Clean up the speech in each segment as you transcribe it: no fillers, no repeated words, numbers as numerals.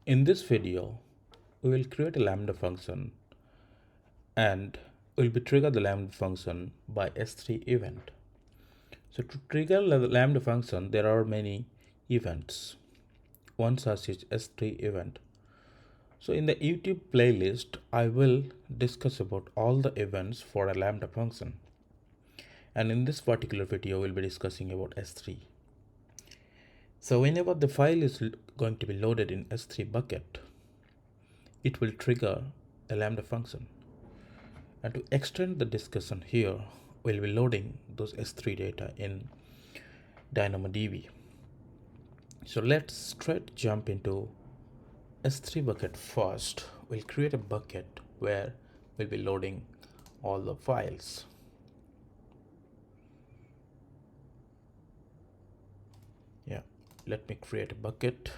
In this video, we will create a Lambda function and we'll be trigger the Lambda function by S3 event. So to trigger the Lambda function, there are many events. One such is S3 event. So in the YouTube playlist, I will discuss about all the events for a Lambda function. And in this particular video, we'll be discussing about S3. So whenever the file is going to be loaded in S3 bucket, it will trigger a Lambda function. And to extend the discussion here, we'll be loading those S3 data in DynamoDB. So let's straight jump into S3 bucket first. We'll create a bucket where we'll be loading all the files. Yeah, let me create a bucket.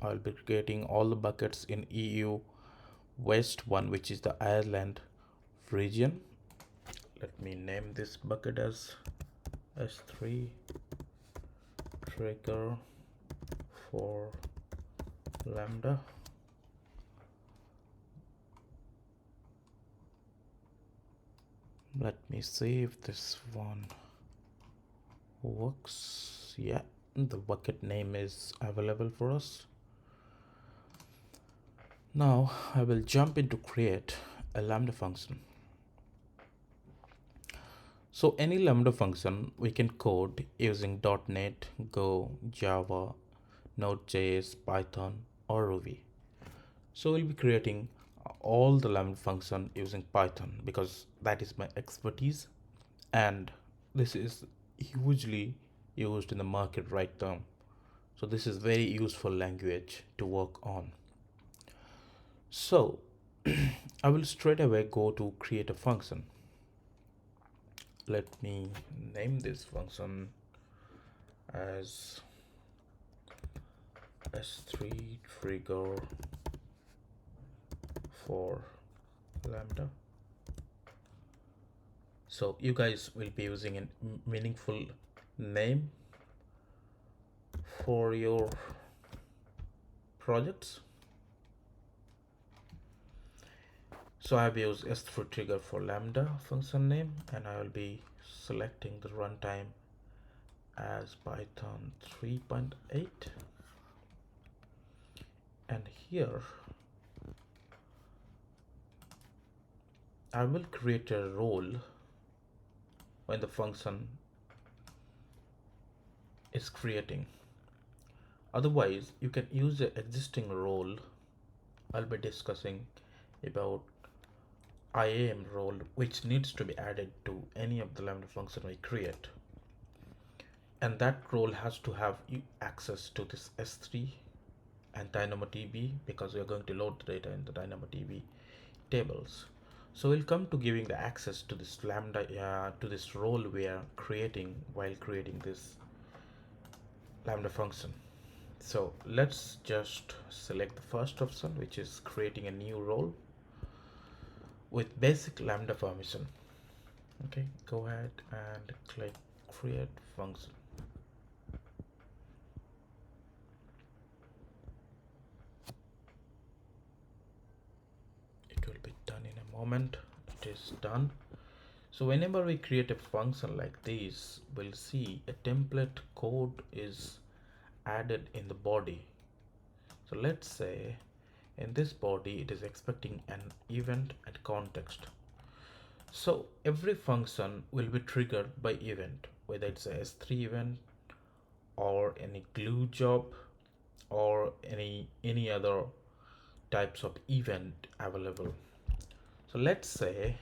I'll be creating all the buckets in EU West 1, which is the Ireland region. Let me name this bucket as S3 trigger for Lambda. Let me see if this one works. Yeah, the bucket name is available for us. Now I will jump into create a Lambda function. So any Lambda function we can code using .NET, Go, Java, Node.js, Python, or Ruby. So we'll be creating all the Lambda function using Python because that is my expertise, and this is hugely used in the market right now. So this is very useful language to work on. So I will straight away go to create a function. Let me name this function as S3 trigger for Lambda. So you guys will be using a meaningful name for your projects. So I have used S3 trigger for Lambda function name, and I will be selecting the runtime as Python 3.8. And here I will create a role when the function is creating. Otherwise, you can use the existing role. I'll be discussing about IAM role, which needs to be added to any of the Lambda function we create. And that role has to have access to this S3 and DynamoDB because we are going to load the data in the DynamoDB tables. So we'll come to giving the access to this Lambda, to this role we are creating while creating this Lambda function. So let's just select the first option, which is creating a new role with basic Lambda permission. Okay, go ahead and click create function. It will be done in a moment. It is done. So whenever we create a function like this, we'll see a template code is added in the body. So let's say in this body it is expecting an event and context. So every function will be triggered by event, whether it's a S3 event or any glue job or any other types of event available. So let's say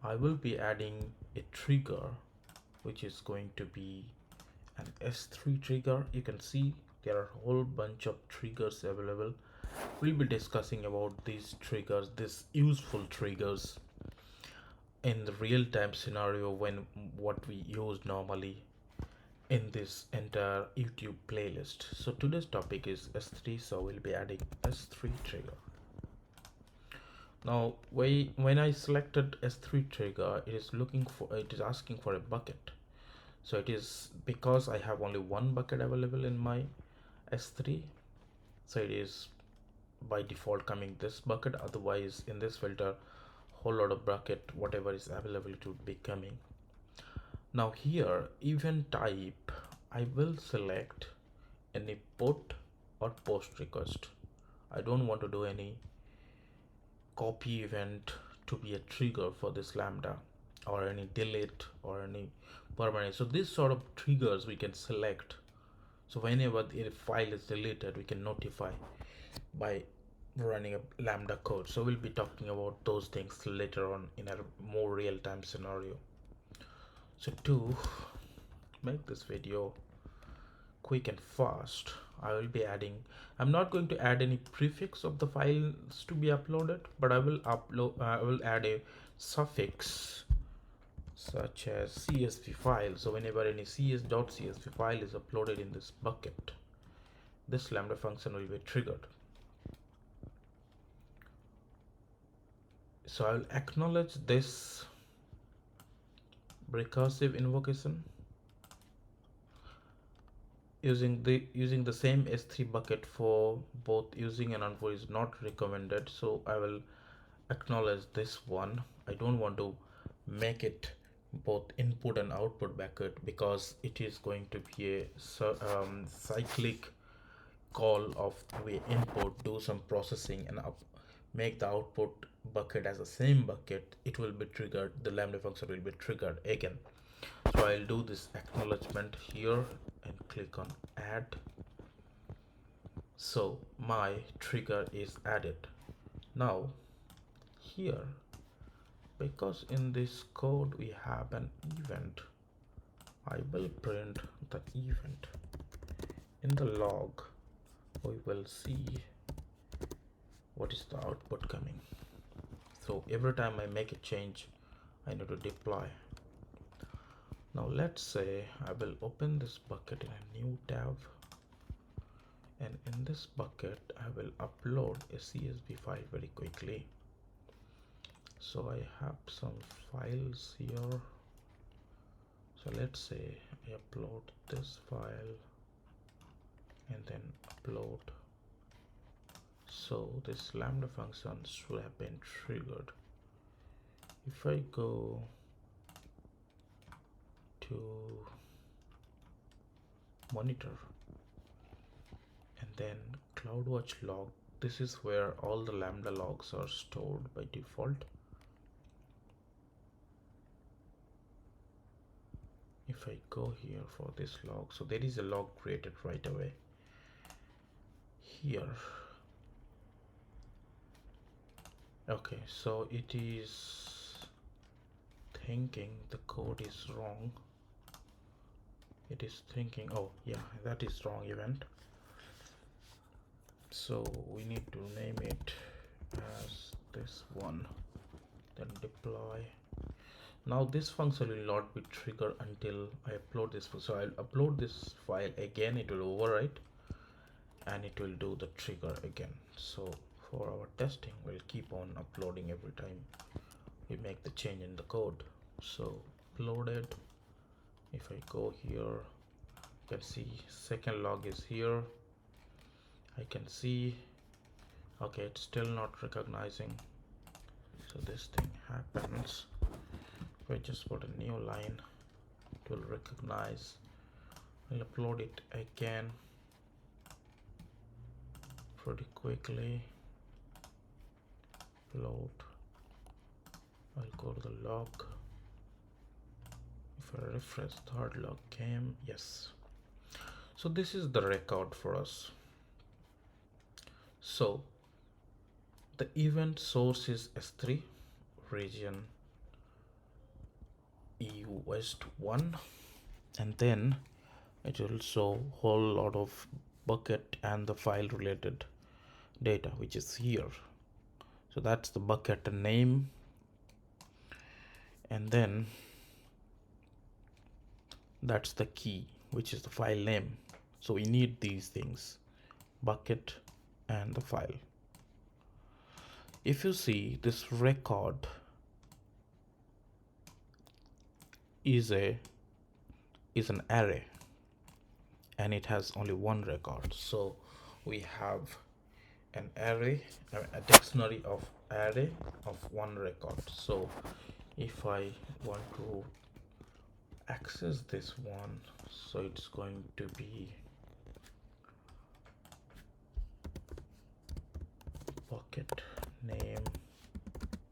I will be adding a trigger which is going to be an S3 trigger. You can see there are a whole bunch of triggers available. We'll be discussing about these triggers, these useful triggers in the real-time scenario when what we use normally in this entire YouTube playlist. So today's topic is S3, so we'll be adding S3 trigger. Now when I selected S3 trigger, it is asking for a bucket. So it is because I have only one bucket available in my S3, so it is by default coming this bucket, otherwise in this filter whole lot of bucket whatever is available to be coming. Now here event type, I will select any put or post request. I don't want to do any copy event to be a trigger for this Lambda, or any delete or any permanent. So this sort of triggers we can select. So whenever a file is deleted, we can notify by running a Lambda code. So we'll be talking about those things later on in a more real-time scenario. So to make this video quick and fast, I will be adding, I'm not going to add any prefix of the files to be uploaded, but I will add a suffix such as CSV file. So whenever any cs.csv file is uploaded in this bucket, this Lambda function will be triggered. So I'll acknowledge this recursive invocation using the same S3 bucket for both using and envoy is not recommended. So I will acknowledge this one. I don't want to make it both input and output bucket because it is going to be a cyclic call of we input, do some processing, and make the output bucket as the same bucket. It will be triggered, the Lambda function will be triggered again. So I'll do this acknowledgement here and click on add. So my trigger is added. Now here, because in this code we have an event, I will print the event. In the log we will see what is the output coming. So every time I make a change, I need to deploy. Now let's say I will open this bucket in a new tab, and in this bucket I will upload a CSV file very quickly. So I have some files here. So let's say I upload this file and then upload. So this Lambda function should have been triggered. If I go to monitor and then CloudWatch log, this is where all the Lambda logs are stored by default. If I go here for this log, so there is a log created right away here. Okay, so it is thinking the code is wrong. It is thinking, oh yeah, that is wrong event. So we need to name it as this one, then deploy. Now this function will not be triggered until I upload this. So I'll upload this file again, it will overwrite and it will do the trigger again. So for our testing, we'll keep on uploading every time we make the change in the code. So uploaded. If I go here, you can see second log is here. I can see, okay, it's still not recognizing. So this thing happens. If I just put a new line, it will recognize. I'll upload it again pretty quickly. Upload. I'll go to the log. If I refresh, third log came. Yes. So this is the record for us. So the event source is S3 region EU West 1, and then it will show whole lot of bucket and the file related data which is here. So that's the bucket name, and then that's the key, which is the file name. So we need these things, bucket and the file. If you see, this record is an array and it has only one record. So we have an array, a dictionary of array of one record. So if I want to access this one, so it's going to be bucket name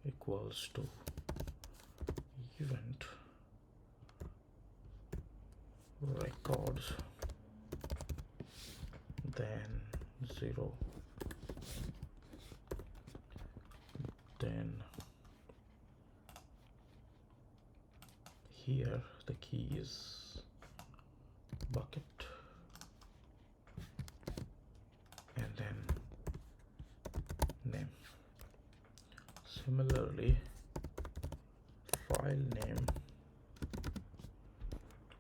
equals to event records, then 0, then here the key is bucket, and then name. Similarly, file name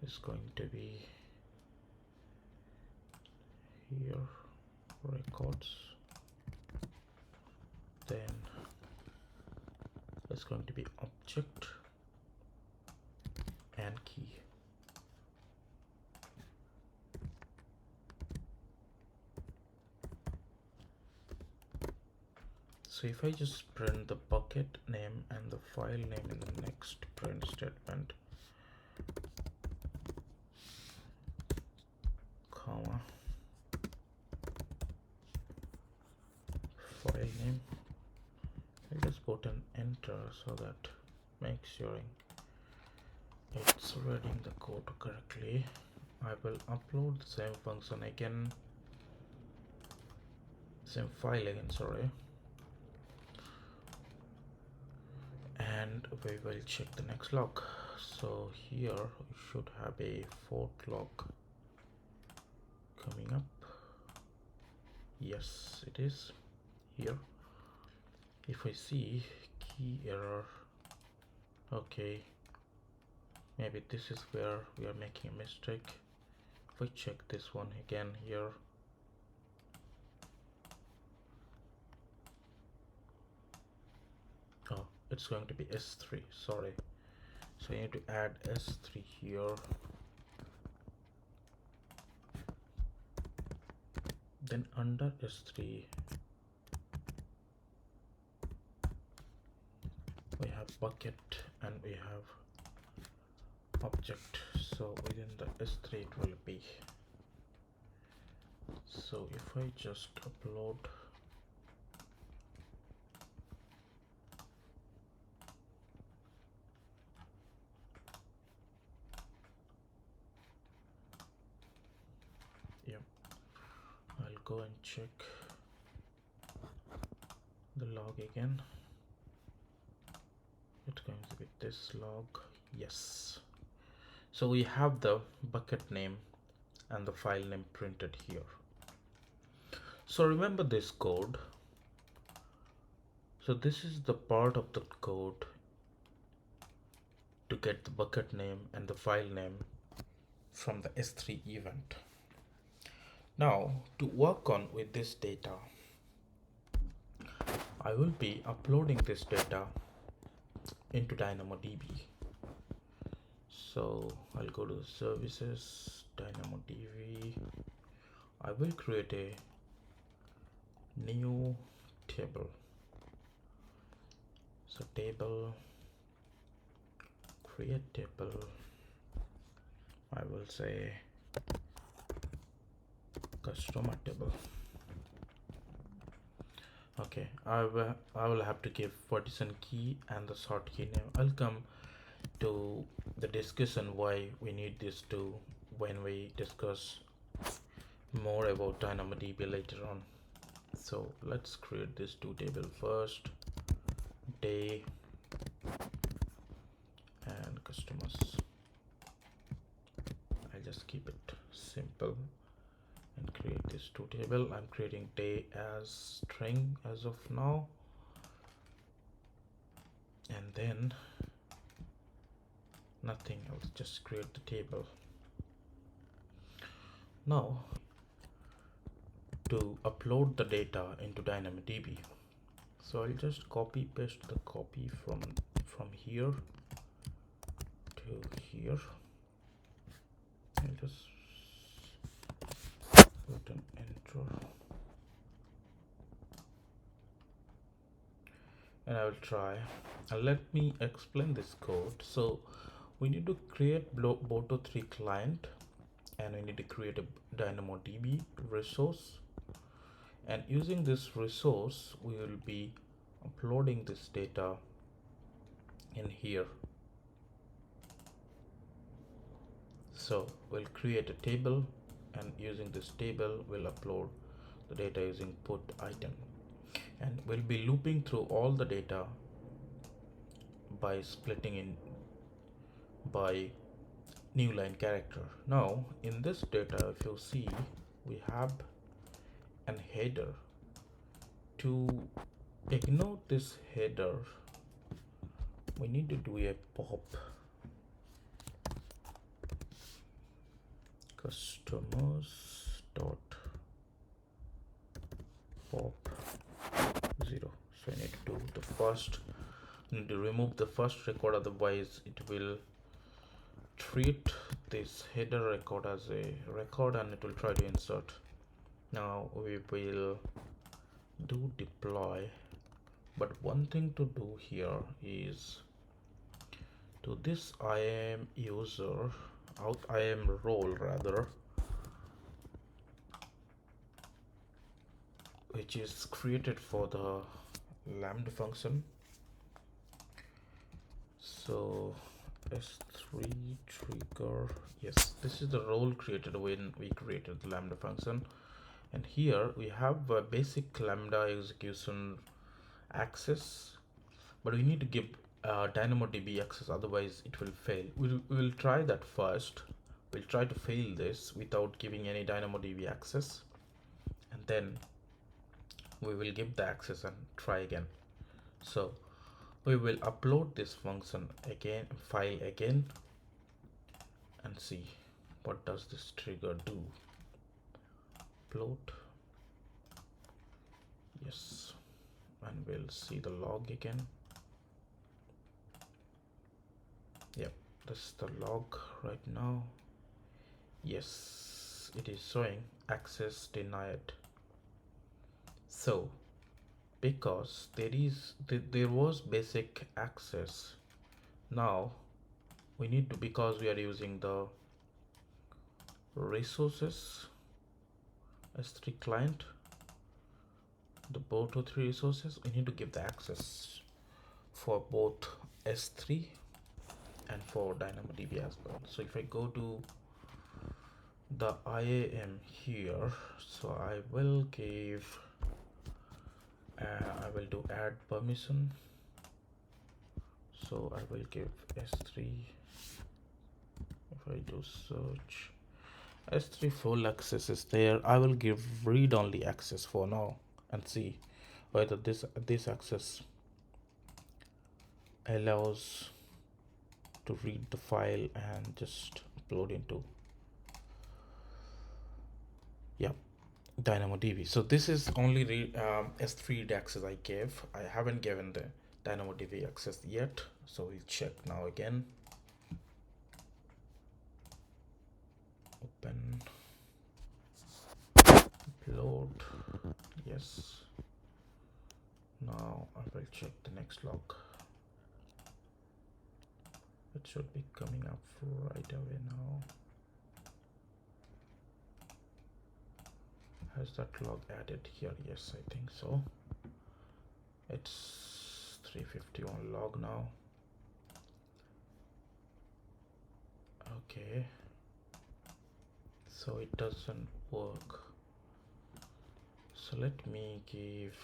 is going to be here records, then it's going to be object and key. So if I just print the bucket name and the file name in the next print statement, comma, file name, I just put an enter so that makes sure it's reading the code correctly. I will upload the same function again, same file again, sorry, and we will check the next log. So here we should have a fourth log coming up. Yes, it is here. If I see key error, okay, maybe this is where we are making a mistake. If I check this one again here, oh, it's going to be S3, sorry. So I need to add S3 here, then under S3 we have bucket and we have object. So within the S3 it will be. So if I just upload I'll go and check the log again. It's going to be this log. Yes. So we have the bucket name and the file name printed here. So remember this code. So this is the part of the code to get the bucket name and the file name from the S3 event. Now to work on with this data, I will be uploading this data into DynamoDB. So I'll go to services, DynamoDB. I will create a new table. So table, create table. I will say customer table. Okay, I will have to give partition key and the sort key name. I'll come to the discussion why we need this to when we discuss more about DynamoDB later on. So let's create this two table first, day and customers. I'll just keep it simple and create this two table. I'm creating day as string as of now, and then nothing else, just create the table. Now to upload the data into DynamoDB, so I'll just copy paste the copy from here to here and just put an enter. and I will try. And let me explain this code. So we need to create Boto3 client, and we need to create a DynamoDB resource, and using this resource we will be uploading this data in here. So we'll create a table, and using this table we'll upload the data using put item, and we'll be looping through all the data by splitting in by new line character. Now in this data, if you see, we have an header. To ignore this header, we need to do a pop customers dot pop 0. So I need to do the first, need to remove the first record, otherwise it will treat this header record as a record and it will try to insert. Now we will do deploy, but one thing to do here is to this IAM user out IAM role rather, which is created for the Lambda function. So S3 trigger, yes, this is the role created when we created the Lambda function, and here we have a basic Lambda execution access, but we need to give DynamoDB access, otherwise it will fail. We'll try that first. We'll try to fail this without giving any DynamoDB access, and then we will give the access and try again. So we will upload this function again, file again, and see what does this trigger do. Upload, yes, and we'll see the log again. Yep, this is the log right now. Yes, it is showing access denied. So because there was basic access, now we need to, because we are using the resources S3 client, the Boto3 resources, we need to give the access for both S3 and for DynamoDB as well. So if I go to the IAM here, so I will give I will do add permission. So I will give S3, if I do search, S3 full access is there. I will give read-only access for now and see whether this access allows to read the file and just upload into DynamoDB. So this is only S3 access I gave. I haven't given the DynamoDB access yet. So we'll check now again. Open, upload, yes. Now I will check the next log. It should be coming up right away now. Has that log added here? Yes, I think so. It's 351 log now. Okay, so it doesn't work. So let me give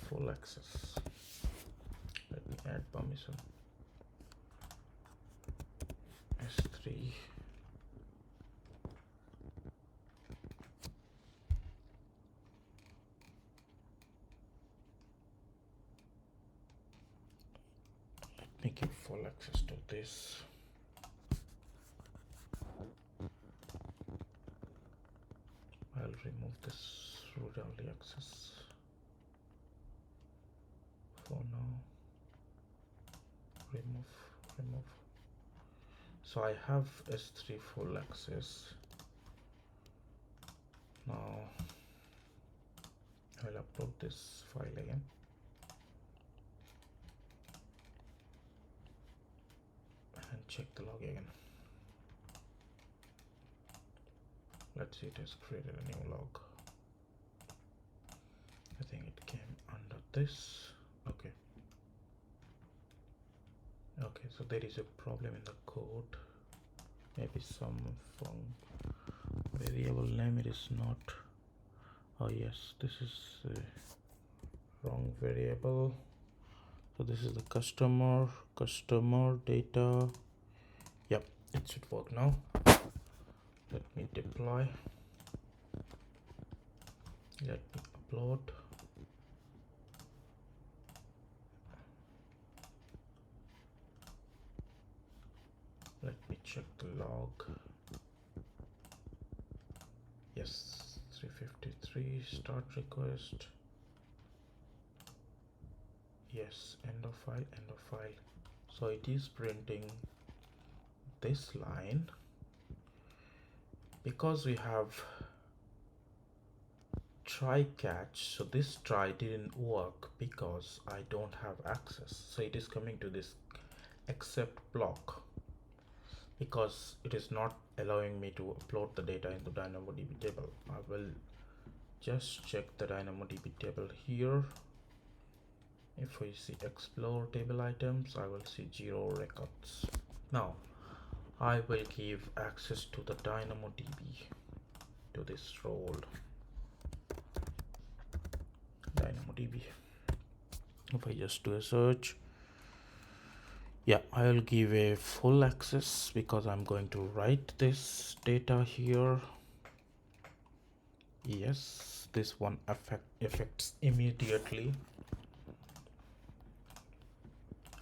full access. Let me add permission. S3. Let me give full access to this. I'll remove this read-only access for now. Remove. So I have S3 full access. Now I'll upload this file again. and check the log again. Let's see, it has created a new log. I think it came under this. Okay. Okay, so there is a problem in the code. Maybe some variable name it is not. Oh yes, this is wrong variable. So this is the customer data. Yep, it should work now. Let me deploy. Let me upload. Let me check the log. Yes, 353 start request. Yes, end of file. So it is printing this line because we have try catch. So this try didn't work because I don't have access. So it is coming to this except block because it is not allowing me to upload the data into DynamoDB table. I will just check the DynamoDB table here. If we see explore table items, I will see 0 records. Now I will give access to the DynamoDB to this role. DynamoDB. If I just do a search, yeah, I'll give a full access because I'm going to write this data here. Yes, this one affects immediately.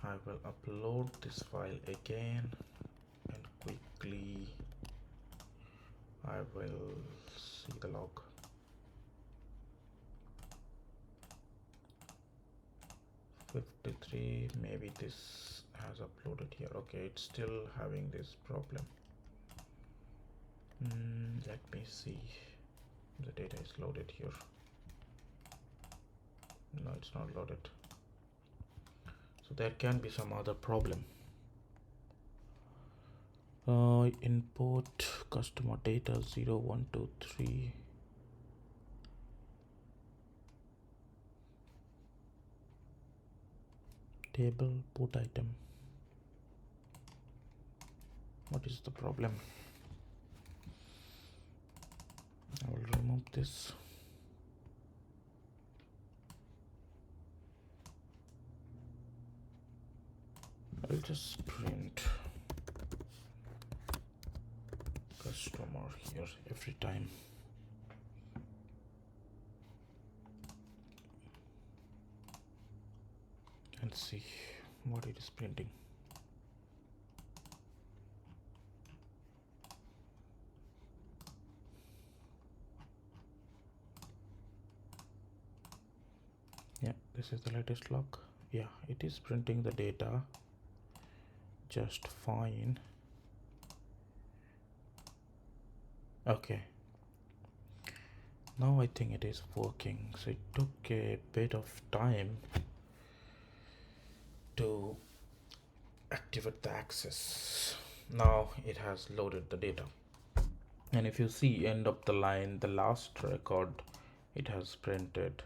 I will upload this file again and quickly I will see the log. Maybe this has uploaded here. Okay, it's still having this problem. Let me see. The data is loaded here. No, it's not loaded. So there can be some other problem. Input customer data 0123. Table put item. What is the problem? I will remove this. I'll just print customer here every time. And see what it is printing. Yeah, this is the latest log. Yeah, it is printing the data just fine. Okay, now I think it is working. So it took a bit of time to activate the access. Now it has loaded the data, and if you see end of the line, the last record, it has printed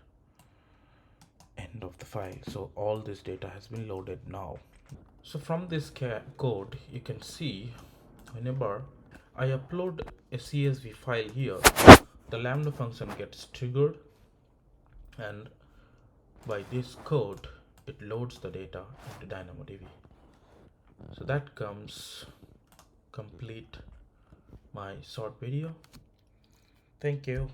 end of the file. So all this data has been loaded now. So from this code you can see whenever I upload a CSV file here, the Lambda function gets triggered, and by this code it loads the data into DynamoDB. So that comes complete my short video. Thank you.